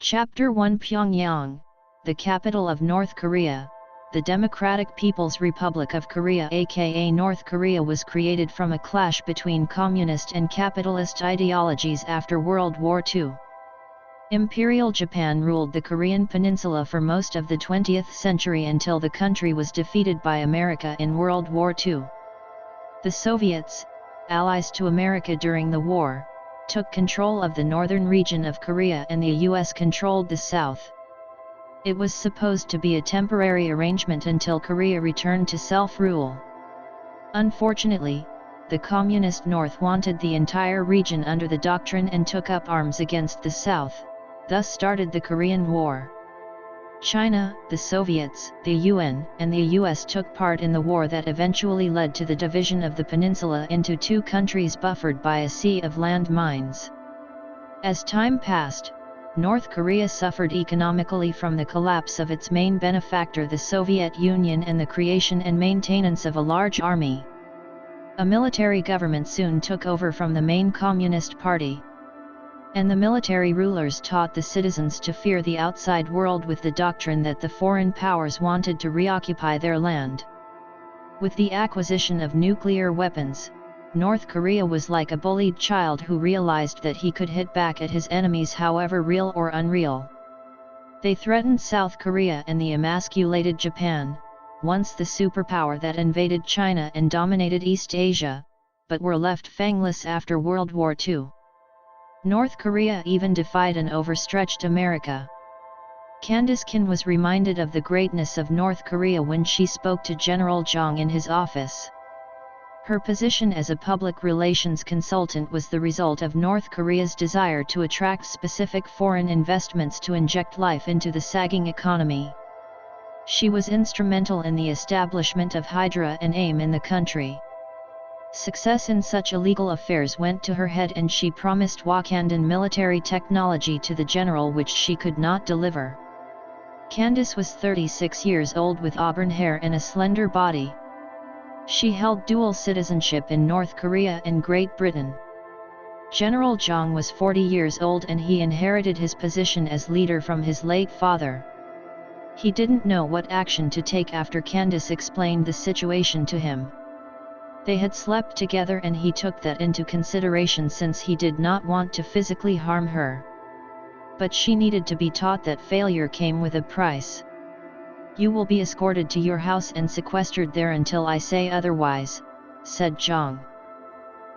Chapter 1 Pyongyang, the capital of North Korea. The Democratic People's Republic of Korea aka North Korea was created from a clash between communist and capitalist ideologies after World War II. Imperial Japan ruled the Korean peninsula for most of the 20th century until the country was defeated by America in World War II. The Soviets, allies to America during the war, took control of the northern region of Korea and the US controlled the south. It was supposed to be a temporary arrangement until Korea returned to self-rule. Unfortunately, the Communist North wanted the entire region under the doctrine and took up arms against the South, thus started the Korean War. China, the Soviets, the UN, and the US took part in the war that eventually led to the division of the peninsula into two countries buffered by a sea of land mines. As time passed, North Korea suffered economically from the collapse of its main benefactor the Soviet Union and the creation and maintenance of a large army. A military government soon took over from the main Communist Party. And the military rulers taught the citizens to fear the outside world with the doctrine that the foreign powers wanted to reoccupy their land. With the acquisition of nuclear weapons, North Korea was like a bullied child who realized that he could hit back at his enemies however real or unreal. They threatened South Korea and the emasculated Japan, once the superpower that invaded China and dominated East Asia, but were left fangless after World War II. North Korea even defied an overstretched America. Candace Kim was reminded of the greatness of North Korea when she spoke to General Jong in his office. Her position as a public relations consultant was the result of North Korea's desire to attract specific foreign investments to inject life into the sagging economy. She was instrumental in the establishment of Hydra and AIM in the country. Success in such illegal affairs went to her head and she promised Wakandan military technology to the general which she could not deliver. Candace was 36 years old with auburn hair and a slender body. She held dual citizenship in North Korea and Great Britain. General Jong was 40 years old and he inherited his position as leader from his late father. He didn't know what action to take after Candace explained the situation to him. They had slept together and he took that into consideration since he did not want to physically harm her. But she needed to be taught that failure came with a price. "You will be escorted to your house and sequestered there until I say otherwise," said Jong.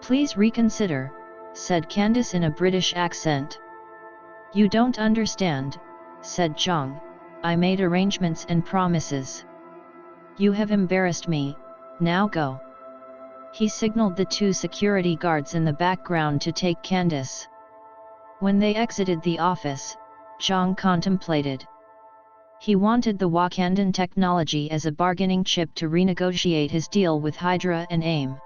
"Please reconsider," said Candace in a British accent. "You don't understand," said Jong. "I made arrangements and promises. You have embarrassed me, now go." He signaled the two security guards in the background to take Candace. When they exited the office, Jong contemplated. He wanted the Wakandan technology as a bargaining chip to renegotiate his deal with Hydra and AIM.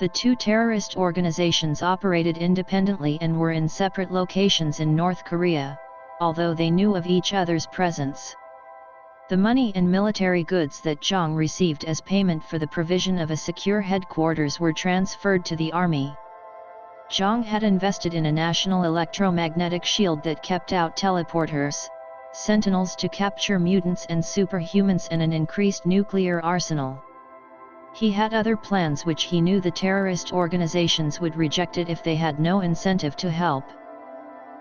The two terrorist organizations operated independently and were in separate locations in North Korea, although they knew of each other's presence. The money and military goods that Jong received as payment for the provision of a secure headquarters were transferred to the army. Jong had invested in a national electromagnetic shield that kept out teleporters, sentinels to capture mutants and superhumans, and an increased nuclear arsenal. He had other plans which he knew the terrorist organizations would reject it if they had no incentive to help.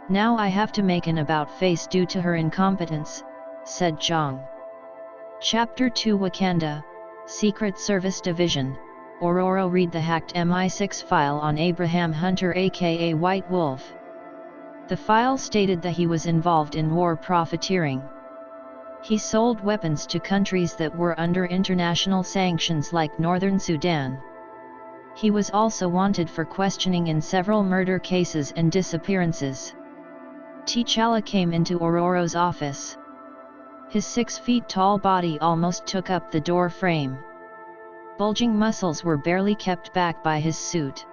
"Now I have to make an about-face due to her incompetence," said Jong. Chapter 2 Wakanda, Secret Service Division, Ororo read the hacked MI6 file on Abraham Hunter aka White Wolf. The file stated that he was involved in war profiteering. He sold weapons to countries that were under international sanctions like Northern Sudan. He was also wanted for questioning in several murder cases and disappearances. T'Challa came into Ororo's office. His 6-feet-tall body almost took up the door frame. Bulging muscles were barely kept back by his suit.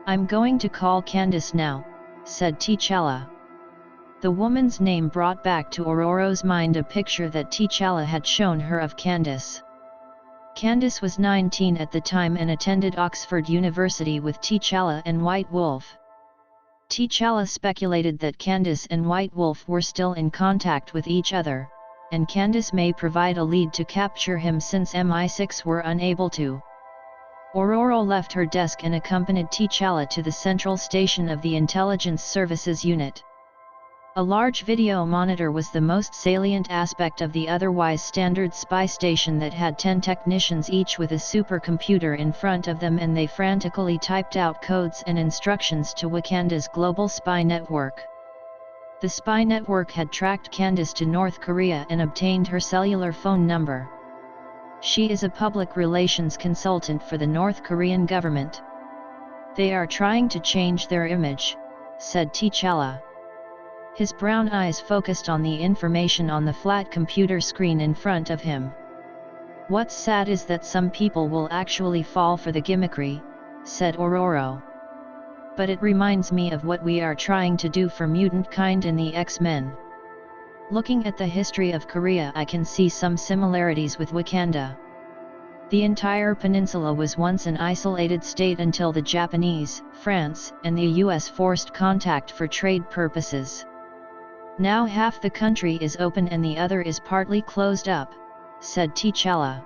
"I'm going to call Candace now," said T'Challa. The woman's name brought back to Ororo's mind a picture that T'Challa had shown her of Candace. Candace was 19 at the time and attended Oxford University with T'Challa and White Wolf. T'Challa speculated that Candace and White Wolf were still in contact with each other, and Candace may provide a lead to capture him since MI6 were unable to. Ororo left her desk and accompanied T'Challa to the central station of the Intelligence Services Unit. A large video monitor was the most salient aspect of the otherwise standard spy station that had 10 technicians each with a supercomputer in front of them, and they frantically typed out codes and instructions to Wakanda's global spy network. The spy network had tracked Candace to North Korea and obtained her cellular phone number. She is a public relations consultant for the North Korean government. They are trying to change their image, said T'Challa. His brown eyes focused on the information on the flat computer screen in front of him. What's sad is that some people will actually fall for the gimmickry, said Ororo. But it reminds me of what we are trying to do for mutant kind in the X-Men. Looking at the history of Korea, I can see some similarities with Wakanda. The entire peninsula was once an isolated state until the Japanese, France, and the US forced contact for trade purposes. Now half the country is open and the other is partly closed up, said T'Challa.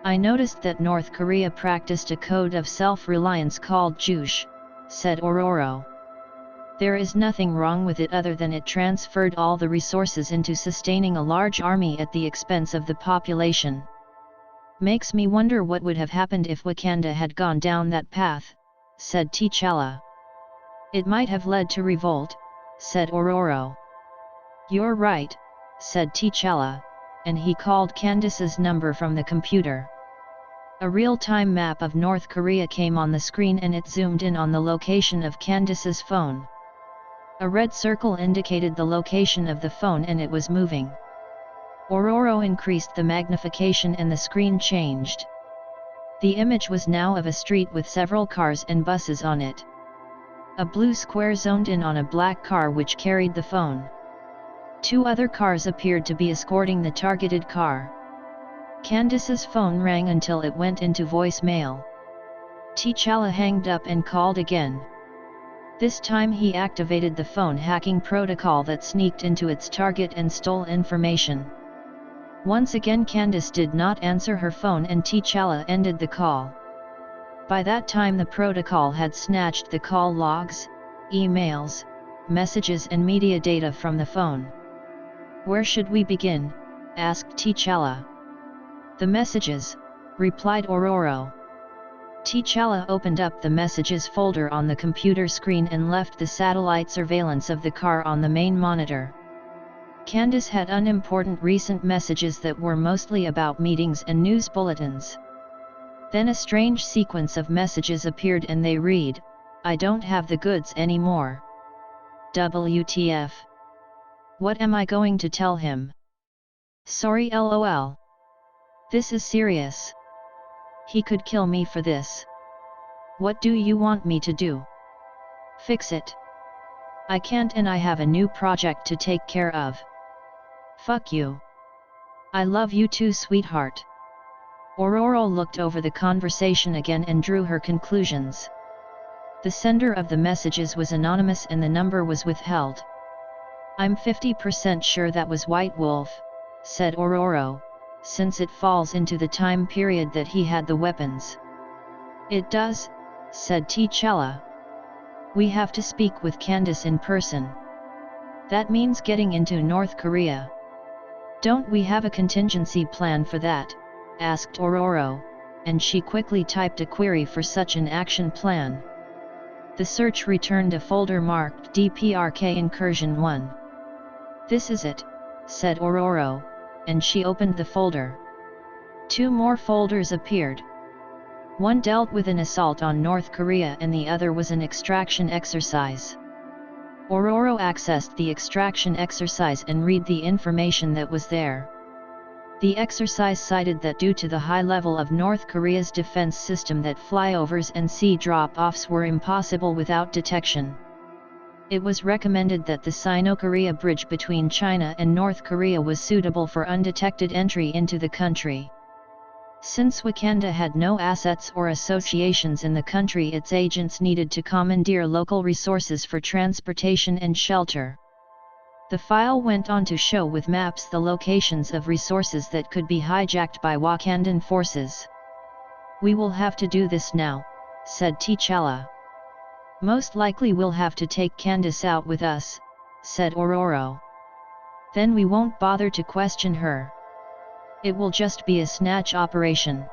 I noticed that North Korea practiced a code of self-reliance called Juche, said Ororo. There is nothing wrong with it other than it transferred all the resources into sustaining a large army at the expense of the population. Makes me wonder what would have happened if Wakanda had gone down that path, said T'Challa. It might have led to revolt, said Ororo. You're right, said T'Challa, and he called Candace's number from the computer. A real-time map of North Korea came on the screen and it zoomed in on the location of Candace's phone. A red circle indicated the location of the phone and it was moving. Ororo increased the magnification and the screen changed. The image was now of a street with several cars and buses on it. A blue square zoned in on a black car which carried the phone. 2 other cars appeared to be escorting the targeted car. Candace's phone rang until it went into voicemail. T'Challa hanged up and called again. This time he activated the phone hacking protocol that sneaked into its target and stole information. Once again Candace did not answer her phone and T'Challa ended the call. By that time the protocol had snatched the call logs, emails, messages and media data from the phone. Where should we begin? Asked T'Challa. The messages, replied Ororo. T'Challa opened up the messages folder on the computer screen and left the satellite surveillance of the car on the main monitor. Candace had unimportant recent messages that were mostly about meetings and news bulletins. Then a strange sequence of messages appeared and they read, I don't have the goods anymore. WTF. What am I going to tell him? Sorry lol. This is serious. He could kill me for this. What do you want me to do? Fix it. I can't and I have a new project to take care of. Fuck you. I love you too, sweetheart. Ororo looked over the conversation again and drew her conclusions. The sender of the messages was anonymous and the number was withheld. I'm 50% sure that was White Wolf, said Ororo, since it falls into the time period that he had the weapons. It does, said T'Challa. We have to speak with Candace in person. That means getting into North Korea. Don't we have a contingency plan for that? Asked Ororo, and she quickly typed a query for such an action plan. The search returned a folder marked DPRK Incursion 1. This is it, said Ororo, and she opened the folder. 2 more folders appeared. One dealt with an assault on North Korea and the other was an extraction exercise. Ororo accessed the extraction exercise and read the information that was there. The exercise cited that due to the high level of North Korea's defense system that flyovers and sea drop-offs were impossible without detection. It was recommended that the Sino-Korea bridge between China and North Korea was suitable for undetected entry into the country. Since Wakanda had no assets or associations in the country, its agents needed to commandeer local resources for transportation and shelter. The file went on to show with maps the locations of resources that could be hijacked by Wakandan forces. "We will have to do this now," said T'Challa. "Most likely we'll have to take Candace out with us," said Ororo. "Then we won't bother to question her. It will just be a snatch operation.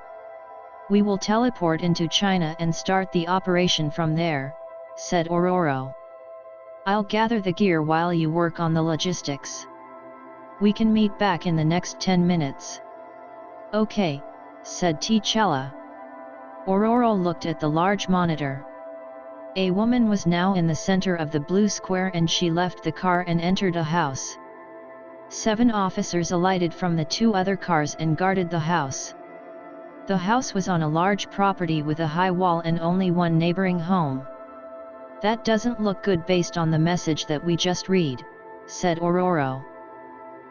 We will teleport into China and start the operation from there," said Ororo. "I'll gather the gear while you work on the logistics. We can meet back in the next 10 minutes. "Okay," said T'Challa. Ororo looked at the large monitor. A woman was now in the center of the blue square, and she left the car and entered a house. 7 officers alighted from the 2 other cars and guarded the house. The house was on a large property with a high wall and only one neighboring home. "That doesn't look good based on the message that we just read," said Ororo.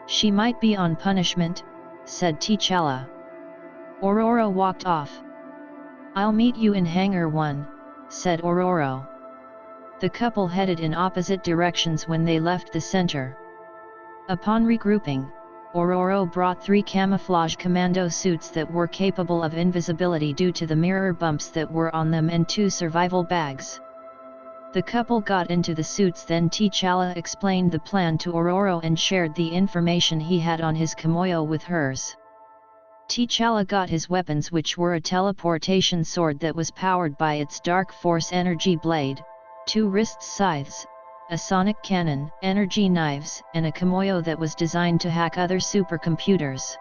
"She might be on punishment," said T'Challa. Ororo walked off. "I'll meet you in Hangar 1, said Ororo. The couple headed in opposite directions when they left the center. Upon regrouping, Ororo brought 3 camouflage commando suits that were capable of invisibility due to the mirror bumps that were on them and 2 survival bags. The couple got into the suits, then T'Challa explained the plan to Ororo and shared the information he had on his Kimoyo with hers. T'Challa got his weapons, which were a teleportation sword that was powered by its dark force energy blade, 2 wrist scythes, a sonic cannon, energy knives, and a Kimoyo that was designed to hack other supercomputers.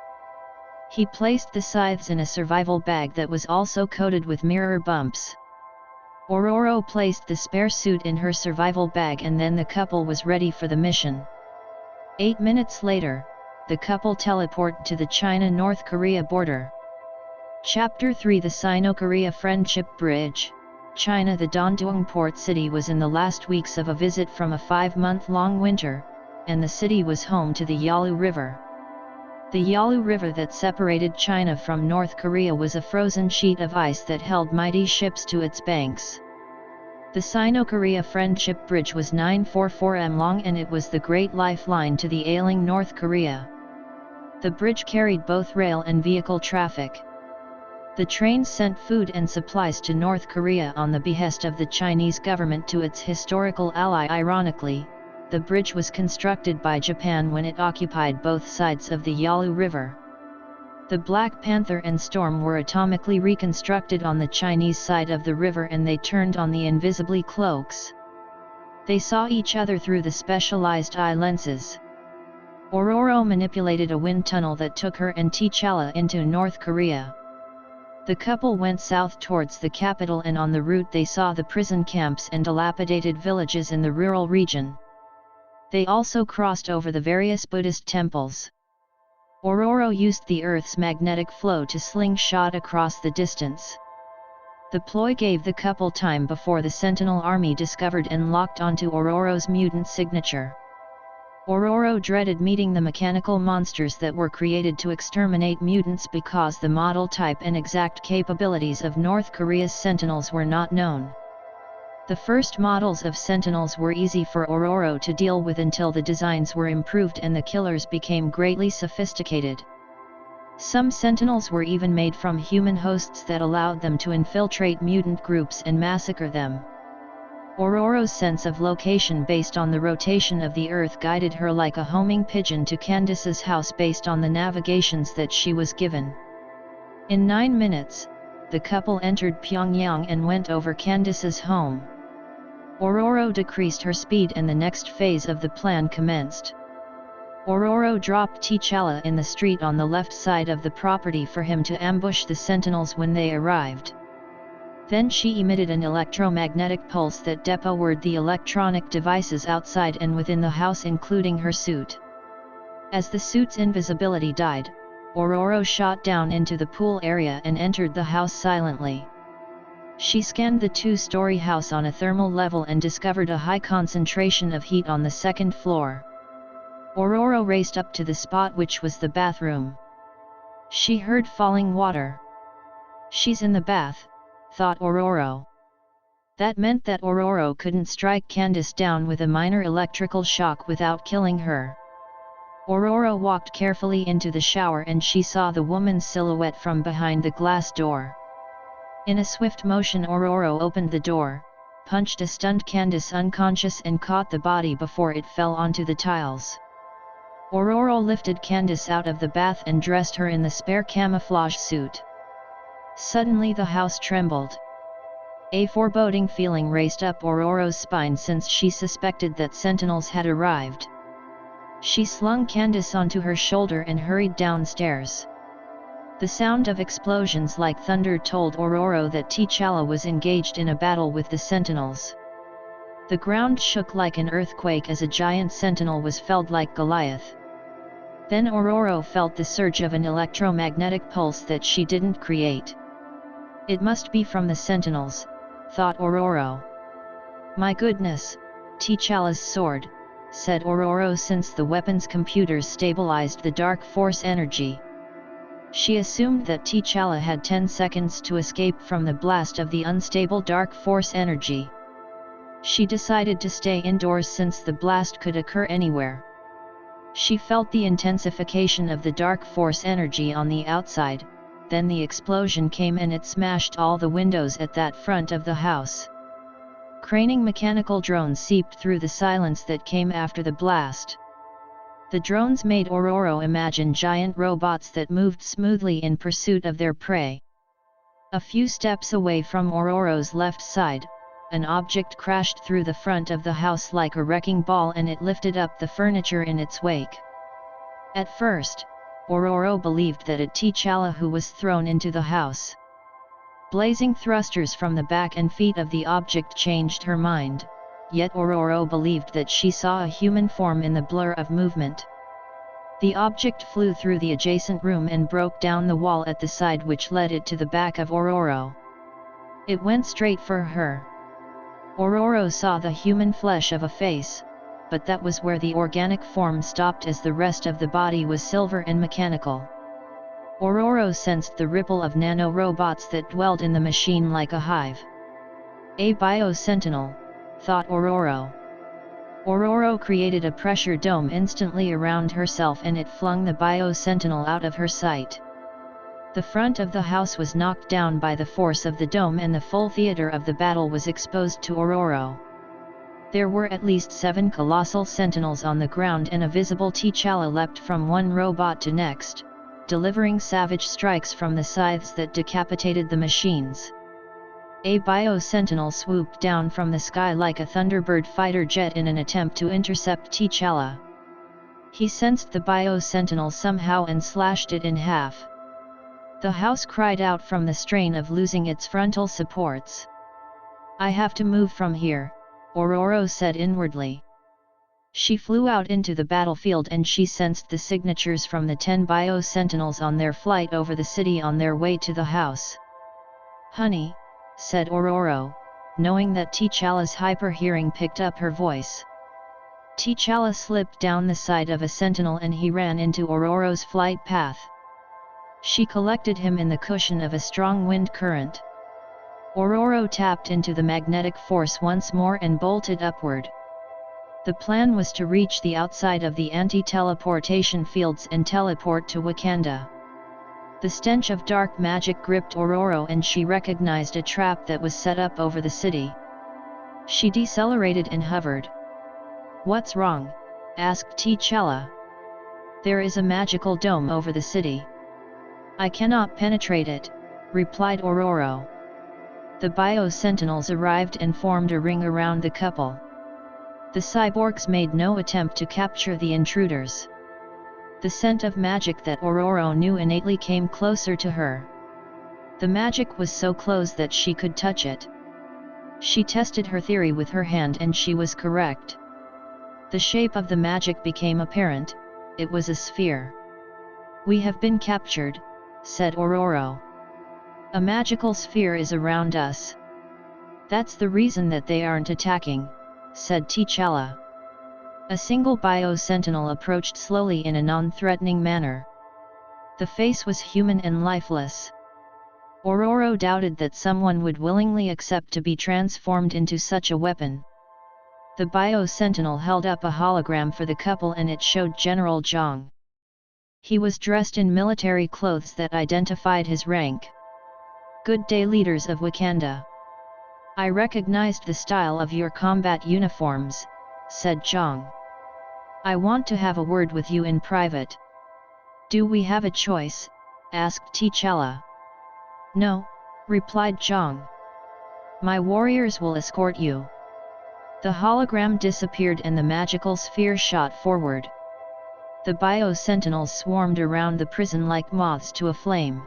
He placed the scythes in a survival bag that was also coated with mirror bumps. Ororo placed the spare suit in her survival bag, and then the couple was ready for the mission. 8 minutes later, the couple teleported to the China-North Korea border. Chapter 3: The Sino-Korea Friendship Bridge. China. The Dandong port city was in the last weeks of a visit from a 5-month-long winter, and the city was home to the Yalu River. The Yalu River that separated China from North Korea was a frozen sheet of ice that held mighty ships to its banks. The Sino-Korea Friendship Bridge was 944 m long, and it was the great lifeline to the ailing North Korea. The bridge carried both rail and vehicle traffic. The trains sent food and supplies to North Korea on the behest of the Chinese government to its historical ally. Ironically, the bridge was constructed by Japan when it occupied both sides of the Yalu River. The Black Panther and Storm were atomically reconstructed on the Chinese side of the river, and they turned on the invisibly cloaks. They saw each other through the specialized eye lenses. Ororo manipulated a wind tunnel that took her and T'Challa into North Korea. The couple went south towards the capital, and on the route they saw the prison camps and dilapidated villages in the rural region. They also crossed over the various Buddhist temples. Ororo used the Earth's magnetic flow to slingshot across the distance. The ploy gave the couple time before the Sentinel army discovered and locked onto Ororo's mutant signature. Ororo dreaded meeting the mechanical monsters that were created to exterminate mutants because the model type and exact capabilities of North Korea's Sentinels were not known. The first models of Sentinels were easy for Ororo to deal with until the designs were improved and the killers became greatly sophisticated. Some Sentinels were even made from human hosts that allowed them to infiltrate mutant groups and massacre them. Ororo's sense of location based on the rotation of the Earth guided her like a homing pigeon to Candace's house based on the navigations that she was given. In 9 minutes, the couple entered Pyongyang and went over Candace's home. Ororo decreased her speed and the next phase of the plan commenced. Ororo dropped T'Challa in the street on the left side of the property for him to ambush the Sentinels when they arrived. Then she emitted an electromagnetic pulse that depowered the electronic devices outside and within the house, including her suit. As the suit's invisibility died, Ororo shot down into the pool area and entered the house silently. She scanned the 2-story house on a thermal level and discovered a high concentration of heat on the 2nd floor. Ororo raced up to the spot, which was the bathroom. She heard falling water. She's in the bath, thought Ororo. That meant that Ororo couldn't strike Candace down with a minor electrical shock without killing her. Ororo walked carefully into the shower and she saw the woman's silhouette from behind the glass door. In a swift motion Ororo opened the door, punched a stunned Candace unconscious and caught the body before it fell onto the tiles. Ororo lifted Candace out of the bath and dressed her in the spare camouflage suit. Suddenly the house trembled. A foreboding feeling raced up Ororo's spine since she suspected that sentinels had arrived. She slung Candace onto her shoulder and hurried downstairs. The sound of explosions like thunder told Ororo that T'Challa was engaged in a battle with the sentinels. The ground shook like an earthquake as a giant sentinel was felled like Goliath. Then Ororo felt the surge of an electromagnetic pulse that she didn't create. It must be from the sentinels, thought Ororo. My goodness, T'Challa's sword, said Ororo since the weapon's computers stabilized the dark force energy. She assumed that T'Challa had 10 seconds to escape from the blast of the unstable dark force energy. She decided to stay indoors since the blast could occur anywhere. She felt the intensification of the dark force energy on the outside, then the explosion came and it smashed all the windows at that front of the house. Craning mechanical drones seeped through the silence that came after the blast. The drones made Ororo imagine giant robots that moved smoothly in pursuit of their prey. A few steps away from Ororo's left side, an object crashed through the front of the house like a wrecking ball and it lifted up the furniture in its wake. At first, Ororo believed that it T'Challa who was thrown into the house. Blazing thrusters from the back and feet of the object changed her mind, yet Ororo believed that she saw a human form in the blur of movement. The object flew through the adjacent room and broke down the wall at the side which led it to the back of Ororo. It went straight for her. Ororo saw the human flesh of a face, but that was where the organic form stopped as the rest of the body was silver and mechanical. Ororo sensed the ripple of nano-robots that dwelled in the machine like a hive. A bio-sentinel, thought Ororo. Ororo created a pressure dome instantly around herself and it flung the bio-sentinel out of her sight. The front of the house was knocked down by the force of the dome and the full theater of the battle was exposed to Ororo. There were at least 7 colossal sentinels on the ground and a visible T'Challa leapt from one robot to next, delivering savage strikes from the scythes that decapitated the machines. A bio-sentinel swooped down from the sky like a Thunderbird fighter jet in an attempt to intercept T'Challa. He sensed the bio-sentinel somehow and slashed it in half. The house cried out from the strain of losing its frontal supports. I have to move from here, Ororo said inwardly. She flew out into the battlefield and she sensed the signatures from the 10 bio-sentinels on their flight over the city on their way to the house. Honey, said Ororo, knowing that T'Challa's hyper-hearing picked up her voice. T'Challa slipped down the side of a sentinel and he ran into Ororo's flight path. She collected him in the cushion of a strong wind current. Ororo tapped into the magnetic force once more and bolted upward. The plan was to reach the outside of the anti-teleportation fields and teleport to Wakanda. The stench of dark magic gripped Ororo and she recognized a trap that was set up over the city. She decelerated and hovered. What's wrong? Asked T'Challa. There is a magical dome over the city. I cannot penetrate it, replied Ororo. The bio-sentinels arrived and formed a ring around the couple. The cyborgs made no attempt to capture the intruders. The scent of magic that Ororo knew innately came closer to her. The magic was so close that she could touch it. She tested her theory with her hand and she was correct. The shape of the magic became apparent, it was a sphere. We have been captured, said Ororo. A magical sphere is around us. That's the reason that they aren't attacking, said T'Challa. A single bio-sentinel approached slowly in a non-threatening manner. The face was human and lifeless. Ororo doubted that someone would willingly accept to be transformed into such a weapon. The Bio-Sentinel held up a hologram for the couple and it showed General Zhang. He was dressed in military clothes that identified his rank. "Good day, leaders of Wakanda. I recognized the style of your combat uniforms," said Zhang. "I want to have a word with you in private." "Do we have a choice?" asked T'Challa. "No," replied Zhang. "My warriors will escort you." The hologram disappeared and the magical sphere shot forward. The Bio-Sentinels swarmed around the prison like moths to a flame.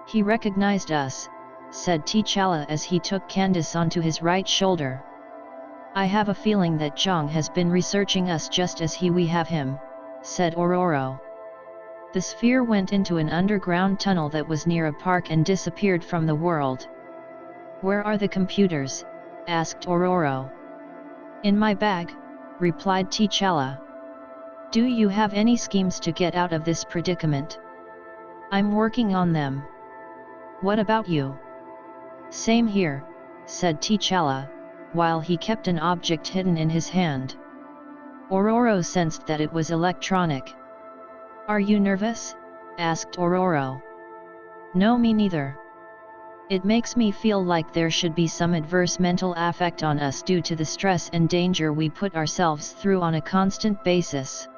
"He recognized us," said T'Challa as he took Candace onto his right shoulder. "I have a feeling that Zhang has been researching us just as we have him," said Ororo. The sphere went into an underground tunnel that was near a park and disappeared from the world. "Where are the computers?" asked Ororo. "In my bag," replied T'Challa. "Do you have any schemes to get out of this predicament?" "I'm working on them." "What about you?" "Same here," said T'Challa, while he kept an object hidden in his hand. Ororo sensed that it was electronic. "Are you nervous?" asked Ororo. "No, me neither. It makes me feel like there should be some adverse mental effect on us due to the stress and danger we put ourselves through on a constant basis."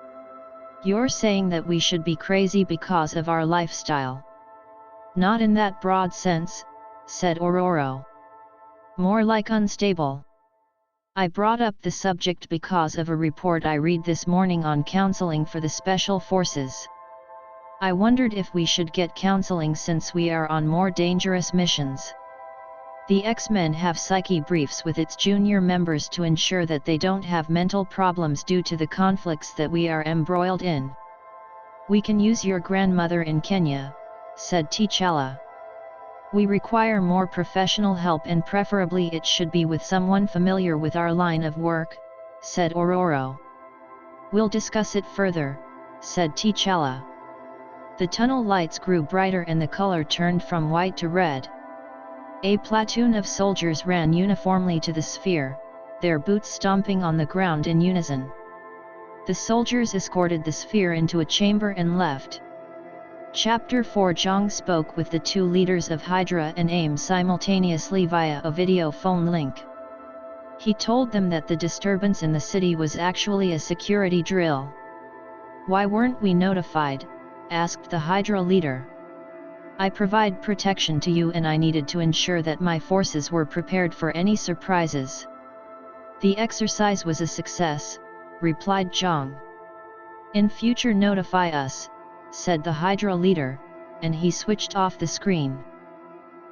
"You're saying that we should be crazy because of our lifestyle?" "Not in that broad sense," said Ororo. "More like unstable. I brought up the subject because of a report I read this morning on counseling for the Special Forces. I wondered if we should get counseling since we are on more dangerous missions. The X-Men have psyche briefs with its junior members to ensure that they don't have mental problems due to the conflicts that we are embroiled in." "We can use your grandmother in Kenya," said T'Challa. "We require more professional help and preferably it should be with someone familiar with our line of work," said Ororo. "We'll discuss it further," said T'Challa. The tunnel lights grew brighter and the color turned from white to red. A platoon of soldiers ran uniformly to the sphere, their boots stomping on the ground in unison. The soldiers escorted the sphere into a chamber and left. Chapter 4 Zhang spoke with the two leaders of Hydra and AIM simultaneously via a video phone link. He told them that the disturbance in the city was actually a security drill. "Why weren't we notified?" asked the Hydra leader. "I provide protection to you and I needed to ensure that my forces were prepared for any surprises." "The exercise was a success," replied Zhang. "In future notify us," said the Hydra leader, and he switched off the screen.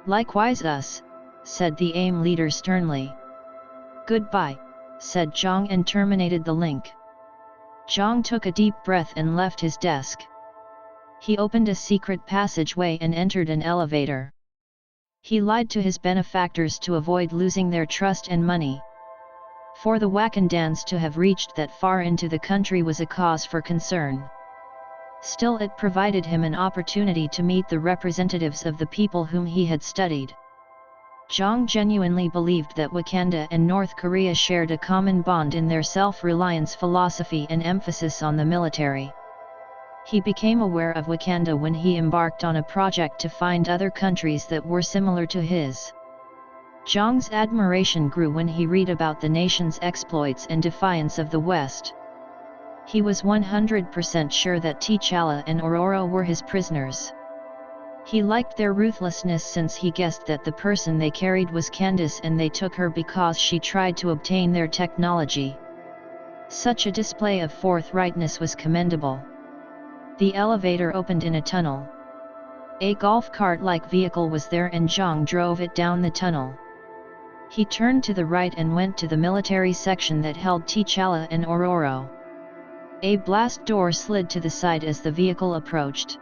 "Likewise us," said the AIM leader sternly. "Goodbye," said Zhang and terminated the link. Zhang took a deep breath and left his desk. He opened a secret passageway and entered an elevator. He lied to his benefactors to avoid losing their trust and money. For the Wakandans to have reached that far into the country was a cause for concern. Still, it provided him an opportunity to meet the representatives of the people whom he had studied. Zhang genuinely believed that Wakanda and North Korea shared a common bond in their self-reliance philosophy and emphasis on the military. He became aware of Wakanda when he embarked on a project to find other countries that were similar to his. Zhang's admiration grew when he read about the nation's exploits and defiance of the West. He was 100% sure that T'Challa and Ororo were his prisoners. He liked their ruthlessness since he guessed that the person they carried was Candace and they took her because she tried to obtain their technology. Such a display of forthrightness was commendable. The elevator opened in a tunnel. A golf cart-like vehicle was there and Zhang drove it down the tunnel. He turned to the right and went to the military section that held T'Challa and Ororo. A blast door slid to the side as the vehicle approached.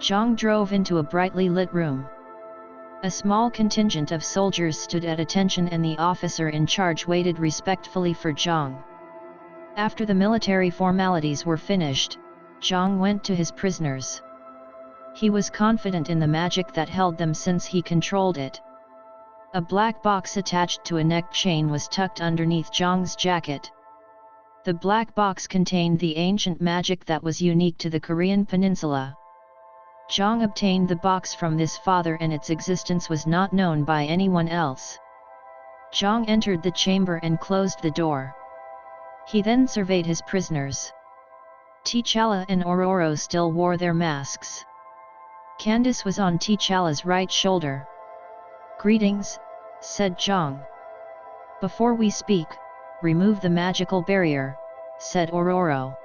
Zhang drove into a brightly lit room. A small contingent of soldiers stood at attention and the officer in charge waited respectfully for Zhang. After the military formalities were finished, Zhang went to his prisoners. He was confident in the magic that held them since he controlled it. A black box attached to a neck chain was tucked underneath Zhang's jacket. The black box contained the ancient magic that was unique to the Korean peninsula. Zhang obtained the box from this father and its existence was not known by anyone else. Zhang entered the chamber and closed the door. He then surveyed his prisoners. T'Challa and Ororo still wore their masks. Candace was on T'Challa's right shoulder. "Greetings," said Zhang. "Before we speak, remove the magical barrier," said Ororo.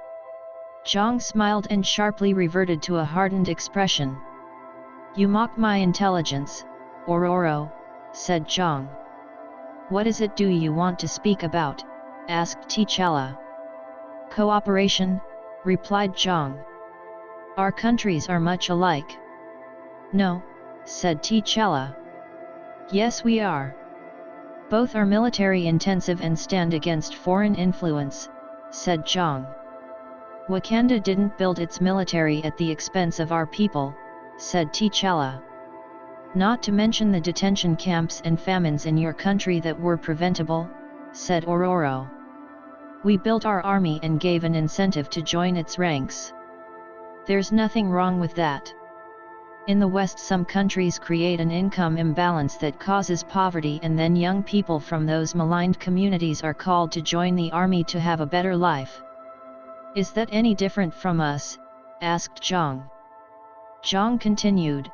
Zhang smiled and sharply reverted to a hardened expression. "You mock my intelligence, Ororo," said Zhang. "What is it do you want to speak about?" asked T'Challa. "Cooperation," replied Zhang. "Our countries are much alike." "No," said T'Challa. "Yes, we are. Both are military intensive and stand against foreign influence," said Zhang. "Wakanda didn't build its military at the expense of our people," said T'Challa. "Not to mention the detention camps and famines in your country that were preventable," said Ororo. "We built our army and gave an incentive to join its ranks. There's nothing wrong with that. In the West, some countries create an income imbalance that causes poverty, and then young people from those maligned communities are called to join the army to have a better life. Is that any different from us?" asked Zhang. Zhang continued,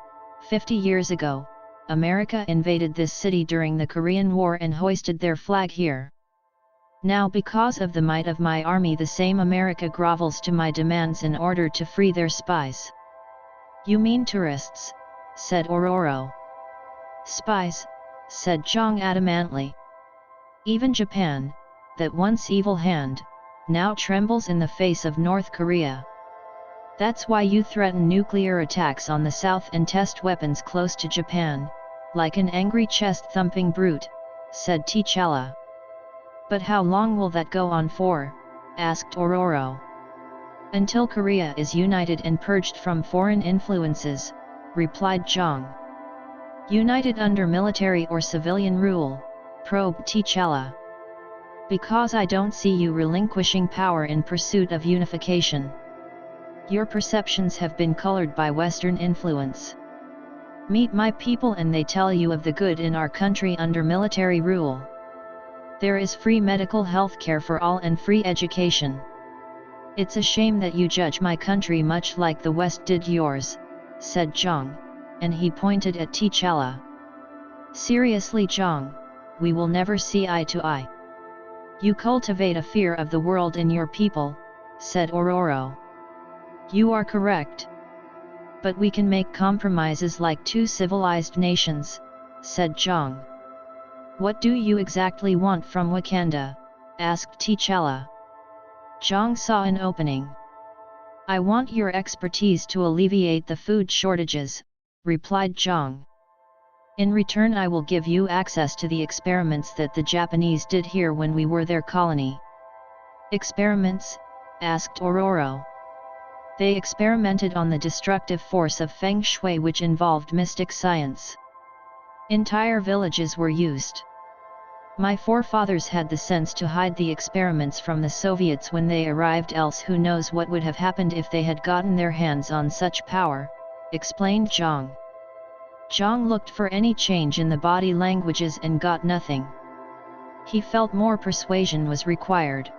50 years ago, America invaded this city during the Korean War and hoisted their flag here. Now, because of the might of my army, the same America grovels to my demands in order to free their spies." "You mean tourists," said Ororo. "Spies," said Zhang adamantly. "Even Japan, that once evil hand, now trembles in the face of North Korea. That's why you threaten nuclear attacks on the South and test weapons close to Japan, like an angry chest-thumping brute," said T'Challa. "But how long will that go on for?" asked Ororo. "Until Korea is united and purged from foreign influences," replied Zhang. "United under military or civilian rule?" probed T'Challa. "Because I don't see you relinquishing power in pursuit of unification. Your perceptions have been colored by Western influence. Meet my people and they tell you of the good in our country under military rule. There is free medical health care for all and free education. It's a shame that you judge my country much like the West did yours," said Zhang, and he pointed at T'Challa. "Seriously, Zhang, we will never see eye to eye. You cultivate a fear of the world in your people," said Ororo. "You are correct. But we can make compromises like two civilized nations," said Zhang. "What do you exactly want from Wakanda?" asked T'Challa. Zhang saw an opening. "I want your expertise to alleviate the food shortages," replied Zhang. "In return, I will give you access to the experiments that the Japanese did here when we were their colony." "Experiments?" asked Ororo. "They experimented on the destructive force of Feng Shui, which involved mystic science. Entire villages were used. My forefathers had the sense to hide the experiments from the Soviets when they arrived, else who knows what would have happened if they had gotten their hands on such power," explained Zhang. Zhang looked for any change in the body languages and got nothing. He felt more persuasion was required.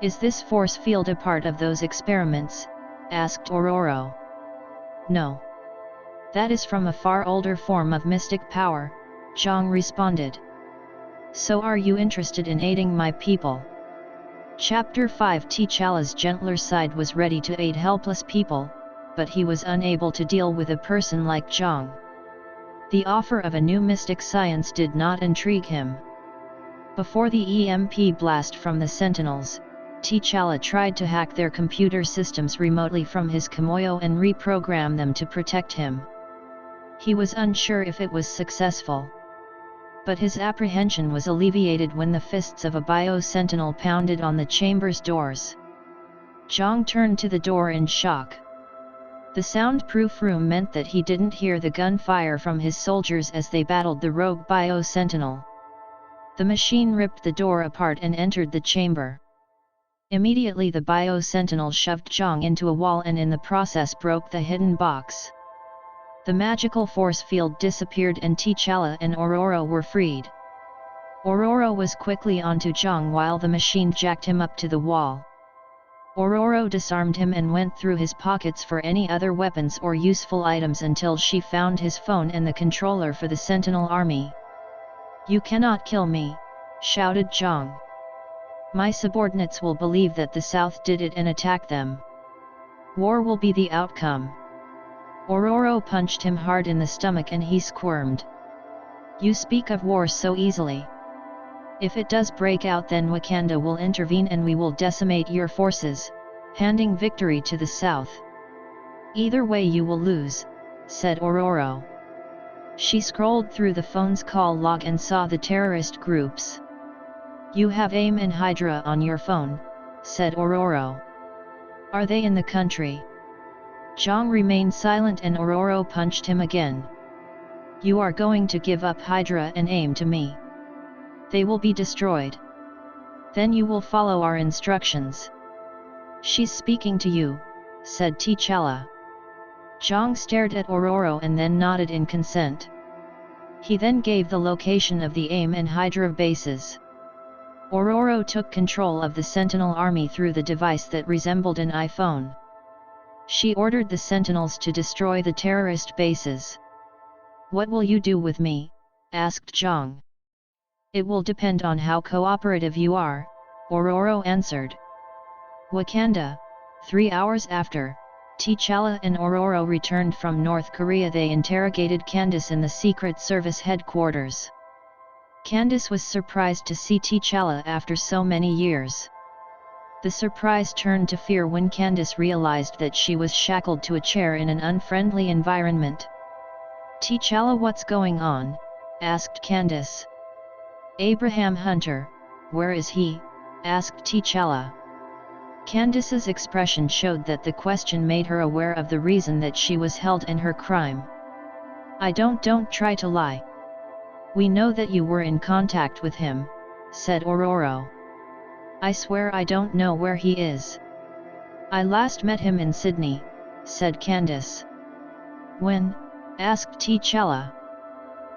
"Is this force field a part of those experiments?" asked Ororo. "No. That is from a far older form of mystic power," Zhang responded. "So are you interested in aiding my people?" Chapter 5. T'Challa's gentler side was ready to aid helpless people, but he was unable to deal with a person like Zhang. The offer of a new mystic science did not intrigue him. Before the EMP blast from the Sentinels, T'Challa tried to hack their computer systems remotely from his Kimoyo and reprogram them to protect him. He was unsure if it was successful. But his apprehension was alleviated when the fists of a bio-sentinel pounded on the chamber's doors. Zhang turned to the door in shock. The soundproof room meant that he didn't hear the gunfire from his soldiers as they battled the rogue bio-sentinel. The machine ripped the door apart and entered the chamber. Immediately the bio-sentinel shoved Zhang into a wall and in the process broke the hidden box. The magical force field disappeared and T'Challa and Aurora were freed. Aurora was quickly onto Zhang while the machine jacked him up to the wall. Aurora disarmed him and went through his pockets for any other weapons or useful items until she found his phone and the controller for the Sentinel army. "You cannot kill me," shouted Zhang. "My subordinates will believe that the South did it and attack them. War will be the outcome." Aurora punched him hard in the stomach and he squirmed. "You speak of war so easily. If it does break out, then Wakanda will intervene and we will decimate your forces, handing victory to the South. Either way you will lose," said Aurora. She scrolled through the phone's call log and saw the terrorist groups. "You have AIM and Hydra on your phone," said Aurora. "Are they in the country?" Zhang remained silent and Aurora punched him again. "You are going to give up Hydra and AIM to me. They will be destroyed. Then you will follow our instructions." "She's speaking to you," said T'Challa. Zhang stared at Aurora and then nodded in consent. He then gave the location of the AIM and Hydra bases. Aurora took control of the Sentinel army through the device that resembled an iPhone. She ordered the Sentinels to destroy the terrorist bases. "What will you do with me?" asked Zhang. "It will depend on how cooperative you are," Aurora answered. Wakanda. 3 hours after, T'Challa and Aurora returned from North Korea. They interrogated Candace in the Secret Service headquarters. Candace was surprised to see T'Challa after so many years. The surprise turned to fear when Candace realized that she was shackled to a chair in an unfriendly environment. "T'Challa, what's going on?" asked Candace. "Abraham Hunter, where is he?" asked T'Challa. Candace's expression showed that the question made her aware of the reason that she was held and her crime. Don't try to lie. We know that you were in contact with him," said Aurora. "I swear I don't know where he is. I last met him in Sydney," said Candace. "When?" asked T'Challa.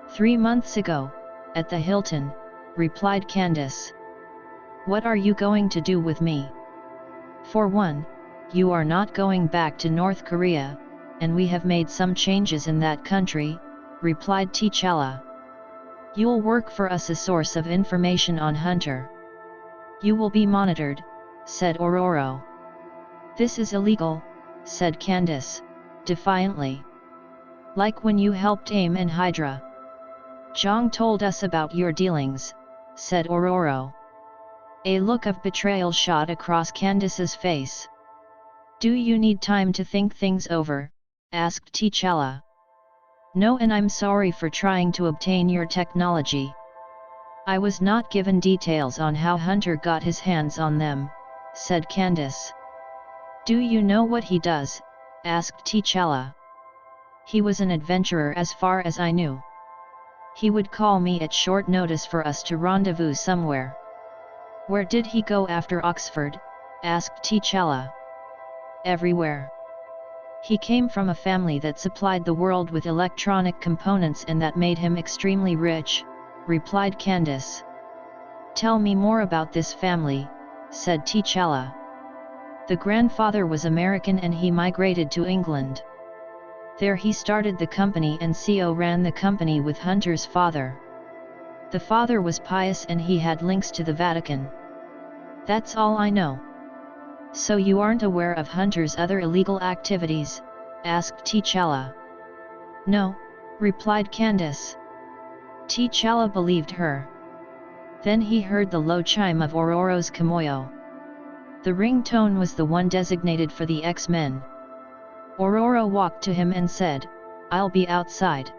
3 months ago, at the Hilton," replied Candace. "What are you going to do with me?" "For one, you are not going back to North Korea, and we have made some changes in that country," replied T'Challa. "You'll work for us, a source of information on Hunter. You will be monitored," said Aurora. "This is illegal," said Candace, defiantly. "Like when you helped AIM and Hydra." "Zhang told us about your dealings," said Aurora. A look of betrayal shot across Candace's face. "Do you need time to think things over?" asked T'Challa. "No, and I'm sorry for trying to obtain your technology. I was not given details on how Hunter got his hands on them," said Candace. "Do you know what he does?" asked T'Challa. "He was an adventurer as far as I knew. He would call me at short notice for us to rendezvous somewhere." "Where did he go after Oxford?" asked T'Challa. "Everywhere. He came from a family that supplied the world with electronic components and that made him extremely rich," replied Candace. "Tell me more about this family," said T'Challa. "The grandfather was American and he migrated to England. There he started the company and CO ran the company with Hunter's father. The father was pious and he had links to the Vatican. That's all I know." "So you aren't aware of Hunter's other illegal activities?" asked T'Challa. "No," replied Candace. T'Challa believed her. Then he heard the low chime of Aurora's Kimoyo. The ringtone was the one designated for the X-Men. Aurora walked to him and said, "I'll be outside."